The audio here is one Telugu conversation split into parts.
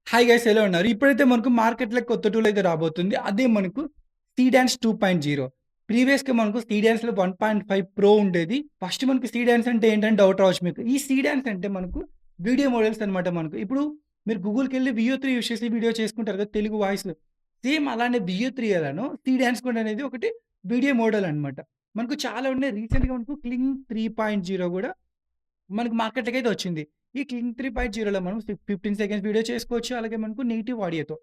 హాయ్ గైస్ ఎలా ఉన్నారు? ఇప్పుడైతే మనకు మార్కెట్‌లో కొత్త టూల్ అయితే రాబోతుంది. అదే మనకు సీడాన్స్ 2.0. ప్రీవియస్‌గా మనకు సీడాన్స్‌లో 1.5 ప్రో ఉండేది. ఫస్ట్ మనకు సీడాన్స్ అంటే ఏంటని డౌట్ రావచ్చు మీకు. ఈ సీడాన్స్ అంటే మనకు వీడియో మోడల్స్ అనమాట మనకు. ఇప్పుడు మీరు గూగుల్‌కెళ్ళి వియో 3 యూజ్ చేసి వీడియో చేసుకుంటారు కదా! తెలుగు వాయిస్. సేమ్ అలానే వియో 3 ఎలానో సీడాన్స్ కూడా అనేది ఒకటి వీడియో మోడల్ అనమాట. మనకు చాలా ఉన్నాయి. రీసెంట్‌గా మనకు క్లింగ్ 3.0 కూడా మనకు మార్కెట్‌లోకైతే వచ్చింది. ఈ క్లింగ్ 3.0లో మనం 15 సెకండ్స్ వీడియో చేసుకోవచ్చు. అలాగే మనకు నేటివ్ ఆడియోతో.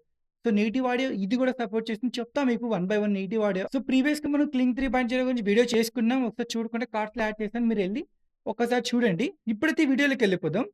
సో, నేటివ్ ఆడియో ఇది కూడా సపోర్ట్ చేస్తుంది. చెప్తా మీకు one by one native audio. So, ప్రీవియస్‌గా మనం క్లింగ్ 3.0 గురించి వీడియో చేసుకున్నాం. ఒకసారి చూడకుంటే కార్ట్‌లో యాడ్ చేశాను. మీరెళ్లి ఒక్కసారి చూడండి. ఇప్పుడైతే ఈ వీడియోలోకెళ్ళిపోదాం.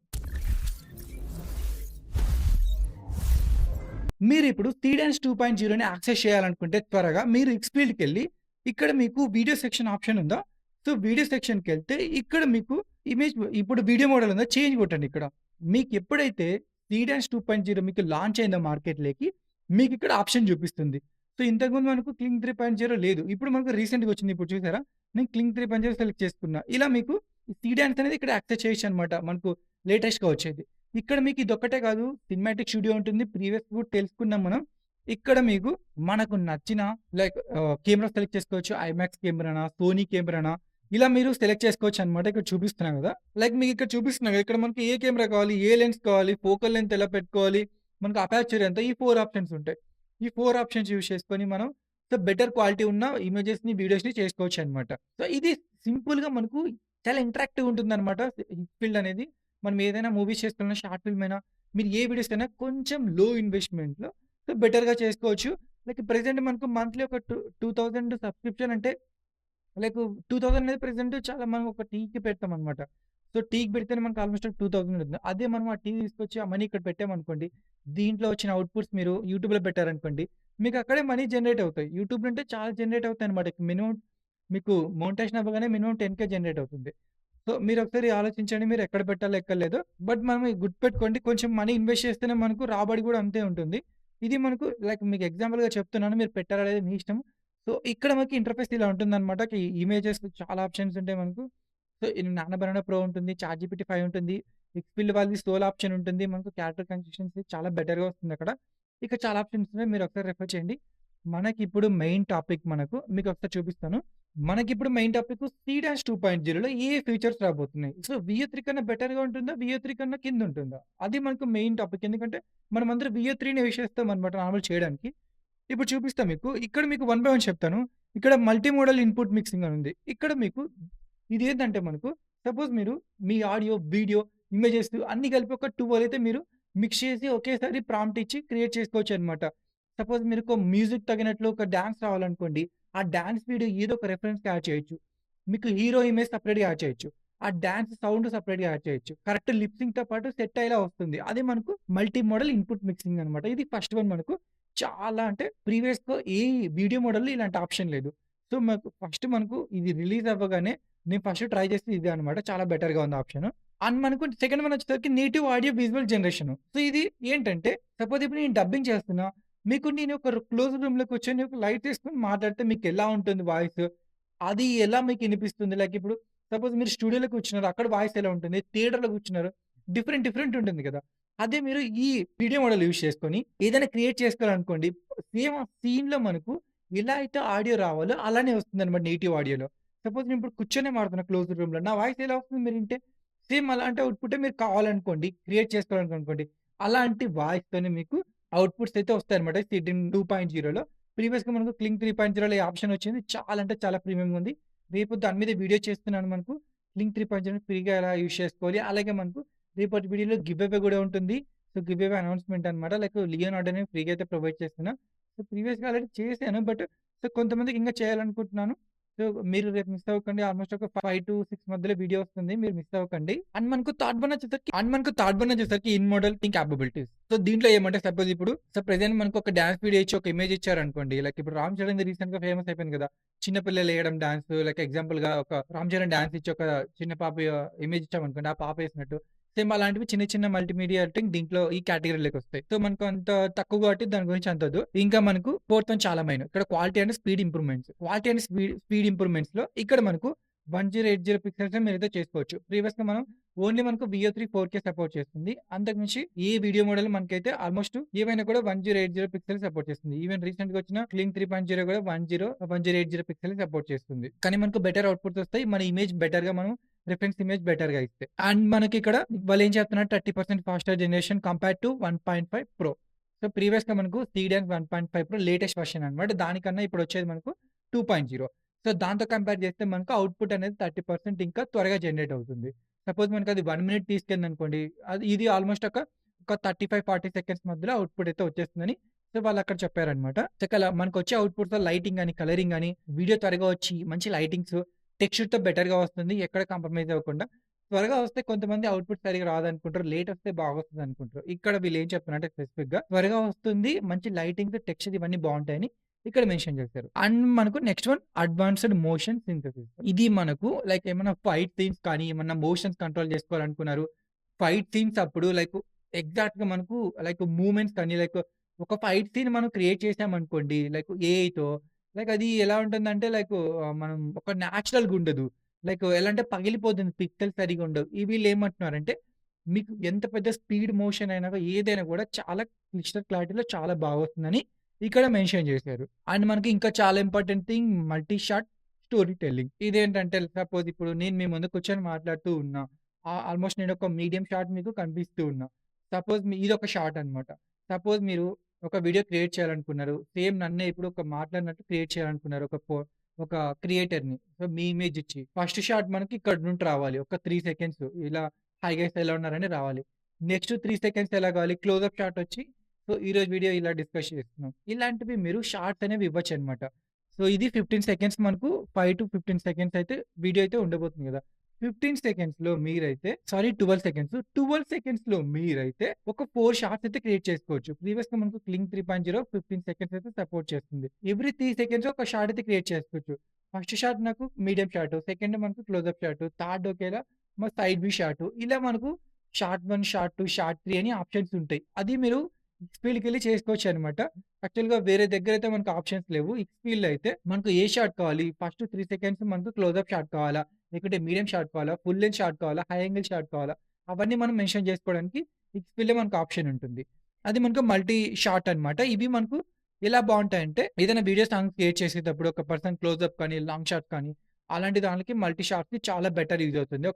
మీరిప్పుడు సీడాన్స్ 2.0ని యాక్సెస్ చేయాలనుకుంటే త్వరగా మీరు ఎక్స్‌ఫీల్డ్‌కెళ్ళి ఇక్కడ మీకు వీడియో సెక్షన్ ఆప్షన్ ఉందా? సో, వీడియో సెక్షన్‌కెళ్తే ఇక్కడ మీకు ఇమేజ్ ఇప్పుడు వీడియో మోడల్ ఉందా? చేంజ్ కొట్టండి ఇక్కడ. మీకెప్పుడైతే సీడాన్స్ 2.0 మీకు లాంచ్ అయిందో మార్కెట్‌లోకి మీకిక్కడ ఆప్షన్ చూపిస్తుంది. సో, ఇంతకుముందు మనకు క్లింగ్ 3.0 లేదు. ఇప్పుడు మనకు రీసెంట్‌గా వచ్చింది. ఇప్పుడు చూసారా? నేను క్లింగ్ 3.0 సెలెక్ట్ చేసుకున్నా. ఇలా మీకు సీడాన్స్ అనేది ఇక్కడ యాక్సెస్ చేయొచ్చనమాట. మనకు లేటెస్ట్‌గా వచ్చేది. ఇక్కడ మీకు ఇదొక్కటే కాదు. సినిమాటిక్ స్టూడియో ఉంటుంది. ప్రీవియస్‌గా కూడా తెలుసుకున్నాం మనం. ఇక్కడ మీకు మనకు నచ్చిన కెమెరా సెలెక్ట్ చేసుకోవచ్చు. ఐమాక్స్ కెమెరానా, సోనీ కెమెరానా ఇలా మీరు సెలెక్ట్ చేసుకోవచ్చనమాట. ఇక్కడ చూపిస్తున్నా గదా! మీకిక్కడ చూపిస్తున్నా గదా! ఇక్కడ మనకి ఏ కెమెరా కావాలి, ఏ లెన్స్ కావాలి, ఫోకల్ లెంగ్త్ ఎలా పెట్టుకోవాలి, మనకు అపర్చర్ ఎంత ఈ 4 ఆప్షన్స్ ఉంటాయి. ఈ 4 ఆప్షన్స్ యూజ్ చేసుకొని మనం బెటర్ క్వాలిటీ ఉన్న ఇమేజెస్‌ని, వీడియోస్‌ని చేసుకోవచ్చనమాట. సో, ఇది సింపుల్‌గా మనకు చాలా ఇంటరాక్టివ్‌గా ఉంటుందనమాట. ఫీల్డ్ అనేది. మనం ఏదైనా మూవీస్ చేస్తున్నా, షార్ట్ ఫిల్మ్ అయినా, మీరు ఏ వీడియోస్ అయినా కొంచెం లో ఇన్వెస్ట్‌మెంట్‌లో బెటర్‌గా చేసుకోవచ్చు. ప్రెజెంట్ మనకు మంత్లీ ఒక 2000 సబ్స్క్రిప్షన్ అంటే 2000 అనేది ప్రెజెంట్ చాలా మనం ఒక టీకి పెడతామనమాట. సో, టీకి పెడితేనే మనకు ఆల్‌మోస్ట్ 2000 అవుతుంది. అదే మనం ఆ టీ తీసుకొచ్చి ఆ మనీ ఇక్కడ పెట్టామనుకోండి, దీంట్లో వచ్చిన అవుట్‌పుట్స్ మీరు యూట్యూబ్‌లో పెట్టారనుకోండి, మీకు అక్కడే మనీ జనరేట్ అవుతాయి. యూట్యూబ్‌లో అంటే చాలా జనరేట్ అవుతాయన్నమాట. మినిమమ్ మీకు మోనిటైజేషన్ అవ్వగానే మినిమమ్ 10,000 జనరేట్ అవుతుంది. సో, మీరొకసారి ఆలోచించండి మీరెక్కడ పెట్టాలో, ఎక్కడ లేదో. బట్ మనం గుర్తుపెట్టుకోండి కొంచెం మనీ ఇన్వెస్ట్ చేస్తేనే మనకు రాబడి గూడా అంతే ఉంటుంది. ఇది మనకు మీకు ఎగ్జాంపుల్‌గా చెప్తున్నాను. మీరు పెట్టారా లేదా మీ ఇష్టం. సో, ఇక్కడ మనకి ఇంటర్ఫేస్ ఇలా ఉంటుందనమాట. ఇమేజెస్ చాలా ఆప్షన్స్ ఉంటాయి మనకు. సో, ఈ నానో బనానా ప్రో ఉంటుంది. చాట్‌జీపీటీ 5 ఉంటుంది. ఎక్స్‌ఫిల్ వాళ్ళది సోల్ ఆప్షన్ ఉంటుంది. మనకు క్యారెక్టర్ కన్సిస్టెన్సీ చాలా బెటర్‌గా వస్తుందక్కడ. ఇక చాలా ఆప్షన్స్ ఉన్నాయి. మీరొకసారి రెఫర్ చేయండి. మనకిప్పుడు మెయిన్ టాపిక్ మీకొకసారి చూపిస్తాను. మనకిప్పుడు మెయిన్ టాపిక్ సీ-2.0లో ఏ ఫీచర్స్ రాబోతున్నాయి. సో, వియో 3 కన్నా బెటర్‌గా ఉంటుందా? వియో 3 కన్నా కిందుంటుందా? అది మనకు మెయిన్ టాపిక్. ఎందుకంటే మనమందరం వియో 3నే యూజ్ చేస్తామనమాట నార్మల్ చేయడానికి. ఇప్పుడు చూపిస్తా మీకు. ఇక్కడ మీకు వన్ బై వన్ చెప్తాను. ఇక్కడ మల్టీ మోడల్ ఇన్‌పుట్ మిక్సింగ్ అని ఉంది. ఇక్కడ మీకు ఇదేంటంటే మనకు సపోజ్ మీరు మీ ఆడియో, వీడియో, ఇమేజెస్ అన్నీ కలిపి ఒక 12 అయితే మీరు మిక్స్ చేసి ఒకేసారి ప్రాంప్ట్ ఇచ్చి క్రియేట్ చేసుకోవచ్చనమాట. సపోజ్ మీరు ఒక మ్యూజిక్ తగినట్లు ఒక డాన్స్ రావాలనుకోండి. ఆ డాన్స్ వీడియో ఏదో ఒక రిఫరెన్స్‌కి యాడ్ చేయొచ్చు. మీకు హీరో ఇమేజ్ సెపరేట్‌గా యాడ్ చేయొచ్చు. ఆ డాన్స్ సౌండ్ సెపరేట్‌గా యాడ్ చేయొచ్చు. కరెక్ట్ లిప్ సింక్‌తో పాటు సెట్ అయ్యేలా వస్తుంది. అది మనకు మల్టీ మోడల్ ఇన్‌పుట్ మిక్సింగ్ అనమాట. ఇది ఫస్ట్ వన్ మనకు. చాలా అంటే ప్రీవియస్‌గా ఏ వీడియో మోడల్‌లో ఇలాంటి ఆప్షన్ లేదు. సో, మనకు ఇది రిలీజ్ అవ్వగానే నేను ఫస్ట్ ట్రై చేసింది ఇదే అనమాట. చాలా బెటర్‌గా ఉంది ఆప్షను. అండ్ మనకు సెకండ్ వన్ వచ్చేసరికి native audio visual generation. So, ఇది ఏంటంటే సపోజ్ ఇప్పుడు నేను డబ్బింగ్ చేస్తున్నా. నేను ఒక క్లోజ్ రూమ్‌లో కూర్చొని ఒక లైట్ ఏసుకొని మాట్లాడితే మీకెలా ఉంటుంది వాయిస్? అది ఎలా మీకు ఇనిపిస్తుంది? ఇప్పుడు సపోజ్ మీరు స్టూడియోలో కూర్చున్నారు. అక్కడ వాయిస్ ఎలా ఉంటుంది? థియేటర్‌లో కూర్చున్నారు. డిఫరెంట్ డిఫరెంట్ ఉంటుంది కదా! అదే మీరు ఈ వీడియో మోడల్ యూజ్ చేసుకొని ఏదైనా క్రియేట్ చేసుకోవాలనుకోండి. సేమ్ ఆ సీన్‌లో మనకు ఎలా అయితే ఆడియో రావాలో అలానే వస్తుందన్నమాట నేటివ్ ఆడియోలో. సపోజ్ నేను ఇప్పుడు కూర్చొనే మాట్లాడుతున్నా క్లోజ్ రూమ్‌లో. నా వాయిస్ ఎలా వస్తుంది మీరింటే? సేమ్ అలాంటి అవుట్‌పుట్టే మీరు కావాలనుకోండి, క్రియేట్ చేసుకోవాలనుకోండి. అలాంటి వాయిస్‌తోనే మీకు అవుట్‌పుట్స్ అయితే వస్తాయన్నమాట. సిటిన్ 2.0లో. ప్రీవియస్‌గా మనకు క్లింగ్ 3.0లో ఈ ఆప్షన్ వచ్చింది. చాలా అంటే చాలా ప్రీమియంగా ఉంది. రేపు దాని మీద వీడియో చేస్తున్నాను మనకు. క్లింగ్ 3.0 ఫ్రీగా ఎలా యూజ్ చేసుకోవాలి. అలాగే మనకు రేపటి వీడియోలో గివ్ అవే గూడా ఉంటుంది. సో, గివ్ అవే అనౌన్స్‌మెంట్ అనమాట. లియోనార్డ్ అనేది ఫ్రీగా అయితే ప్రొవైడ్ చేస్తున్నా. సో, ప్రీవియస్‌గా ఆల్రెడీ చేశాను. కొంతమందికి ఇంకా చేయాలనుకుంటున్నాను. సో, మీరు రేపు మిస్ అవ్వకండి. ఆల్‌మోస్ట్ ఒక 5-6 మధ్యలో వీడియో వస్తుంది. మీరు మిస్ అవ్వకండి. అండ్ మనకు థర్డ్ వన్ వచ్చేసరికి in model think capabilities. So, దీంట్లో ఏమంటే సపోజ్ ఇప్పుడు ప్రెజెంట్ మనకు ఒక డాన్స్ వీడియో ఇచ్చి ఒక ఇమేజ్ ఇచ్చారనుకోండి. ఇప్పుడు 'రామ్ చరణ్‌ది' రీసెంట్‌గా ఫేమస్ అయిపోయింది కదా! చిన్న పిల్లలేయడం డాన్స్ ఎగ్జాంపుల్‌గా ఒక 'రామ్ చరణ్' డాన్స్ ఇచ్చి ఒక చిన్న పాప ఇమేజ్ ఇచ్చామనుకోండి. ఆ పాప ఏసినట్టు. సేమ్ అలాంటివి చిన్న చిన్న మల్టీమీడియా ఎడిటింగ్ దీంట్లో ఈ కేటగరీలోకొస్తాయి. సో, మనకు అంత తక్కువ కాబట్టి దాని గురించి అంతొద్దు. ఇంకా మనకు ఫోర్త్ వన్ చాలా మెయిన్. ఇక్కడ quality and speed improvements. Quality and speed ఇంప్రూవ్‌మెంట్స్‌లో ఇక్కడ మనకు 1080 పిక్సెల్స్‌లో మీరైతే చేసుకోవచ్చు. ప్రీవియస్‌గా మనం ఓన్లీ మనకు VO3 4K సపోర్ట్ చేస్తుంది. అంతకుమించి ఏ వీడియో మోడల్ మనకైతే ఆల్‌మోస్ట్ ఏవైనా కూడా 1080 పిక్సెల్స్ సపోర్ట్ చేస్తుంది. ఈవెన్ రీసెంట్‌గా వచ్చిన క్లీన్ 3.0 కూడా 1080 పిక్సెల్స్ సపోర్ట్ చేస్తుంది. కానీ మనకు బెటర్ అవుట్‌పుట్స్ వస్తాయి. మన ఇమేజ్ బెటర్‌గా మనం రిఫరెన్స్ ఇమేజ్ బెటర్‌గా ఇస్తే. అండ్ మనకిక్కడ వాళ్ళేం చెప్తున్నారు 30% faster generation compared to 1.5 pro. So, ప్రీవియస్‌గా మనకు సీడాన్స్ 1.5 ప్రో లేటెస్ట్ వెర్షన్ అన్నమాట. దానికన్నా ఇప్పుడొచ్చేది మనకు 2.0. సో, దాంతో కంపేర్ చేస్తే మనకు అవుట్‌పుట్ అనేది 30% ఇంకా త్వరగా జనరేట్ అవుతుంది. సపోజ్ మనకది 1 మినిట్ తీసుకెళ్ళిందనుకోండి, ఇది ఆల్‌మోస్ట్ ఒక 35, 40 సెకండ్స్ మధ్యలో అవుట్‌పుట్ అయితే వచ్చేస్తుందని సో, వాళ్ళక్కడ చెప్పారనమాట. చక్కలా మనకొచ్చే అవుట్‌పుట్‌తో లైటింగ్ గాని, కలరింగ్ గాని, వీడియో త్వరగా వచ్చి మంచి లైటింగ్స్, టెక్స్చర్‌తో బెటర్‌గా వస్తుంది. ఎక్కడ కాంప్రమైజ్ అవ్వకుండా. త్వరగా వస్తే కొంతమంది అవుట్‌పుట్ సరిగ్గా రాదనుకుంటారు. లేట్ వస్తే బాగొస్తదనుకుంటారు. ఇక్కడ వీళ్ళేం చెప్తున్నారంటే స్పెసిఫిక్‌గా త్వరగా వస్తుంది. మంచి లైటింగ్, టెక్స్చర్ ఇవన్నీ బావుంటాయని ఇక్కడ మెన్షన్ చేశారు. అండ్ మనకు next one advanced motion synthesis. ఇది మనకు లైక్ ఏమన్నా ఫైట్ సీన్స్ కానీ, ఏమన్నా మోషన్స్ కంట్రోల్ చేసుకోవాలనుకున్నారు. ఫైట్ సీన్స్ అప్పుడు లైక్ ఎగ్జాక్ట్‌గా మనకు లైక్ మూవ్‌మెంట్స్ కానీ లైక్ ఒక ఫైట్ సీన్ మనం క్రియేట్ చేసామనుకోండి లైక్ ఏఐతో లైక్ అది ఎలా ఉంటుందంటే లైక్ మనం ఒక న్యాచురల్‌గా ఉండదు. లైక్ ఎలా అంటే పగిలిపోతుంది. పిక్సెల్స్ సరిగ్గా ఉండవు. వీళ్ళేమంటున్నారంటే మీకు ఎంత పెద్ద స్పీడ్ మోషన్ అయినా ఏదైనా కూడా చాలా క్లిస్టర్ క్లారిటీలో చాలా బాగొస్తుందని ఇక్కడ మెన్షన్ చేశారు. అండ్ మనకి ఇంకా చాలా important thing multi shot story telling. ఇదేంటంటే సపోజ్ ఇప్పుడు నేను మీ ముందు కూర్చొని మాట్లాడుతూ ఉన్నా. ఆల్‌మోస్ట్ నేను ఒక మీడియం షాట్ మీకు కనిపిస్తూ ఉన్నా. సపోజ్ ఇదొక షాట్ అన్నమాట. సపోజ్ మీరు ఒక వీడియో క్రియేట్ చేయాలనుకున్నారు. సేమ్ నన్నే ఇప్పుడు ఒక మాట్లాడినట్టు క్రియేట్ చేయాలనుకున్నారు. ఒక క్రియేటర్‌ని. సో, మీ ఇమేజ్ ఇచ్చి ఫస్ట్ షాట్ మనకి ఇక్కడి నుండి రావాలి. ఒక 3 సెకండ్స్ ఇలా హాయ్ గైస్ ఎలా ఉన్నారని రావాలి. నెక్స్ట్ 3 సెకండ్స్ ఎలా కావాలి క్లోజప్ షాట్ వచ్చి సో, ఈరోజు వీడియో ఇలా డిస్కస్ చేస్తున్నాం. ఇలాంటివి మీరు షార్ట్స్ అనేవి ఇవ్వచ్చనమాట. సో, ఇది 15 సెకండ్స్ మనకు 5-15 సెకండ్స్ అయితే వీడియో అయితే ఉండబోతుంది గదా! 15 సెకండ్స్‌లో మీరైతే సారీ 12 సెకండ్స్. 12 సెకండ్స్‌లో మీరైతే ఒక 4 షార్ట్స్ అయితే క్రియేట్ చేసుకోవచ్చు. ప్రీవియస్‌గా మనకు క్లింగ్ 3.0 15 సెకండ్స్ అయితే సపోర్ట్ చేస్తుంది. ఎవ్రీ 3 సెకండ్స్ ఒక షార్ట్ అయితే క్రియేట్ చేసుకోవచ్చు. ఫస్ట్ షాట్ నాకు మీడియం షాట్, సెకండ్ మనకు క్లోజప్ షాట్, థర్డ్ ఒకేలా సైడ్ వ్యూ షాట్. ఇలా మనకు షార్ట్ 1, షార్ట్ 2, షార్ట్ 3 అని ఆప్షన్స్ ఉంటాయి. అది మీరు ఎక్స్‌పీల్డ్‌కెళ్ళి చేసుకోవచ్చనమాట. యాక్చువల్‌గా వేరే దగ్గరైతే మనకు ఆప్షన్స్ లేవు. ఎక్స్‌పీల్డ్‌లో అయితే మనకు ఏ షాట్ కావాలి, ఫస్ట్ 3 సెకండ్స్ మనకు క్లోజప్ షాట్ కావాలా, లేకుంటే మీడియం షాట్ కావాలా, ఫుల్ లెంగ్త్ షాట్ కావాలా, హై యాంగిల్ షాట్ కావాలా, అవన్నీ మనం మెన్షన్ చేసుకోవడానికి ఎక్స్‌పీల్డ్‌లో మనకు ఆప్షన్ ఉంటుంది. అది మనకు మల్టీ షాట్ అనమాట. ఇవి మనకు ఎలా బావుంటాయంటే ఏదైనా వీడియో సాంగ్ క్రియేట్ చేసేటప్పుడు ఒక పర్సన్ క్లోజప్ కానీ, లాంగ్ షాట్ కానీ అలాంటి దానికి మల్టీ షాట్‌కి చాలా బెటర్ యూజ్ అవుతుంది.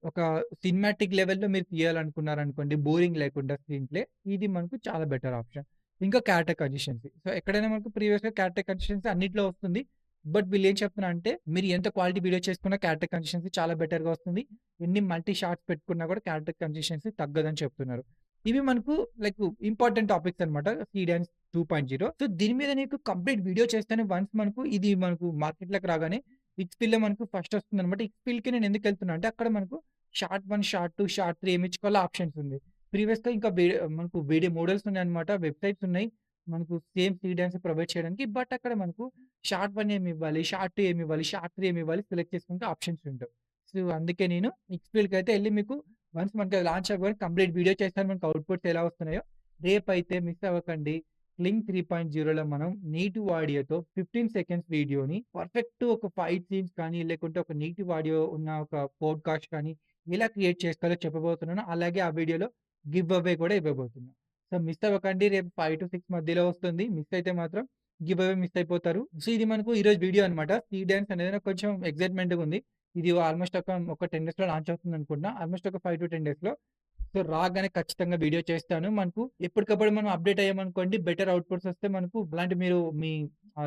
ఒక సినిమాటిక్ లెవెల్‌లో మీరు తీయాలనుకున్నారనుకోండి, బోరింగ్ లేకుండా స్క్రీన్ ప్లే, ఇది మనకు చాలా బెటర్ ఆప్షన్. ఇంకా క్యారెక్టర్ కన్సిస్టెన్సీ. సో, ఎక్కడైనా మనకు ప్రీవియస్‌గా క్యారెక్టర్ కన్సిస్టెన్సీ అన్నిట్లో వస్తుంది. బట్ వీళ్ళేం చెప్తున్నారంటే, మీరు ఎంత క్వాలిటీ వీడియో చేసుకున్నా క్యారెక్టర్ కన్సిస్టెన్సీ చాలా బెటర్‌గా వస్తుంది. ఎన్ని మల్టీ షాట్స్ పెట్టుకున్నా కూడా క్యారెక్టర్ కన్సిస్టెన్సీ తగ్గదని చెప్తున్నారు. ఇవి మనకు లైక్ ఇంపార్టెంట్ టాపిక్స్ అన్నమాట. సీడాన్స్ 2.0. సో, దీని మీద నీకు కంప్లీట్ వీడియో చేస్తేనే వన్స్ మనకు ఇది మనకు మార్కెట్‌లోకి రాగానే ఎక్స్‌పీల్‌లో మనకు ఫస్ట్ వస్తుందన్నమాట. ఎక్స్‌పీల్‌కి నేను ఎందుకెళ్తున్నా అంటే అక్కడ మనకు షార్ట్ 1, షార్ట్ 2, షార్ట్ 3 ఏమిచ్చుకోవాలో ఆప్షన్స్ ఉంది. ప్రీవియస్‌గా ఇంకా మనకు వీడియో మోడల్స్ ఉన్నాయన్నమాట. వెబ్‌సైట్స్ ఉన్నాయి. మనకు సేమ్ సీడెన్స్ ప్రొవైడ్ చేయడానికి. బట్ అక్కడ మనకు షార్ట్ 1 ఏమివ్వాలి, షార్ట్ 2 ఏమివ్వాలి, షార్ట్ 3 ఏమివ్వాలి సెలెక్ట్ చేసుకుంటే ఆప్షన్స్ ఉండవు. సో, అందుకే నేను ఎక్స్‌పీల్‌కైతే ఎళ్లి మీకు వన్స్ మనకి లాంచ్ అవ్వగానే కంప్లీట్ వీడియో చేస్తాను. మనకు అవుట్‌పుట్స్ ఎలా వస్తున్నాయో రేపైతే మిస్ అవ్వకండి. క్లింగ్ 3.0లో మనం నేటివ్ ఆడియోతో 15 సెకండ్స్ వీడియోని పర్ఫెక్ట్ ఒక ఫైట్ సీన్స్ కానీ, లేకుంటే ఒక నేటివ్ ఆడియో ఉన్న ఒక పోడ్‌కాస్ట్ కానీ ఎలా క్రియేట్ చేసుకోవాలో చెప్పబోతున్నాను. అలాగే ఆ వీడియోలో గివ్ అవే కూడా ఇవ్వబోతున్నా. సో, మిస్ అవ్వకండి. రేపు 5-6 మధ్యలో వస్తుంది. మిస్ అయితే మాత్రం గివ్ అవే మిస్ అయిపోతారు. సో, ఇది మనకు ఈరోజు వీడియో అన్నమాట. సీ డాన్స్ అనేది నాకు కొంచెం ఎక్సైట్‌మెంట్‌గా ఉంది. ఇది ఆల్‌మోస్ట్ ఒక 10 డేస్‌లో లాంచ్ అవుతుందనుకుంటున్నా. ఆల్‌మోస్ట్ ఒక 5-10 డేస్‌లో. సో, రాగానే ఖచ్చితంగా వీడియో చేస్తాను. మనకు ఎప్పటికప్పుడు మనం అప్‌డేట్ అయ్యామనుకోండి బెటర్ అవుట్‌పుట్స్ వస్తే మనకు ఇలాంటి మీరు మీ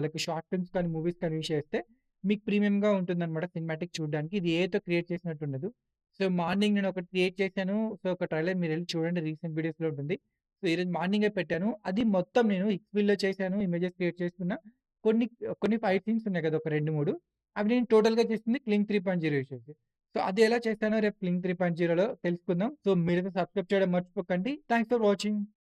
లైక్ షార్ట్ ఫిల్మ్స్ కానీ, మూవీస్ కానీ యూజ్ చేస్తే మీకు ప్రీమియంగా ఉంటుందన్నమాట సినిమాటిక్ చూడడానికి. ఇది ఏఐతో క్రియేట్ చేసినట్టు ఉండదు. సో, మార్నింగ్ నేను ఒకటి క్రియేట్ చేశాను. సో, ఒక ట్రైలర్ మీరెళ్లి చూడండి రీసెంట్ వీడియోస్‌లో ఉంటుంది. సో, ఈరోజు మార్నింగే పెట్టాను. అది మొత్తం నేను ఎక్స్‌ఫిల్‌లో చేశాను. ఇమేజెస్ క్రియేట్ చేసుకున్నా. కొన్ని కొన్ని ఫైట్ సీన్స్ ఉన్నాయి కదా! ఒక 2, 3 అవి నేను టోటల్‌గా చేసింది క్లింగ్ 3.0 యూజ్ చేసి. సో, అది ఎలా చేశానో రేపు క్లింగ్ 3.0లో తెలుసుకుందాం. సో, మీరైతే సబ్స్క్రైబ్ చేయడం మర్చిపోకండి. Thanks for watching.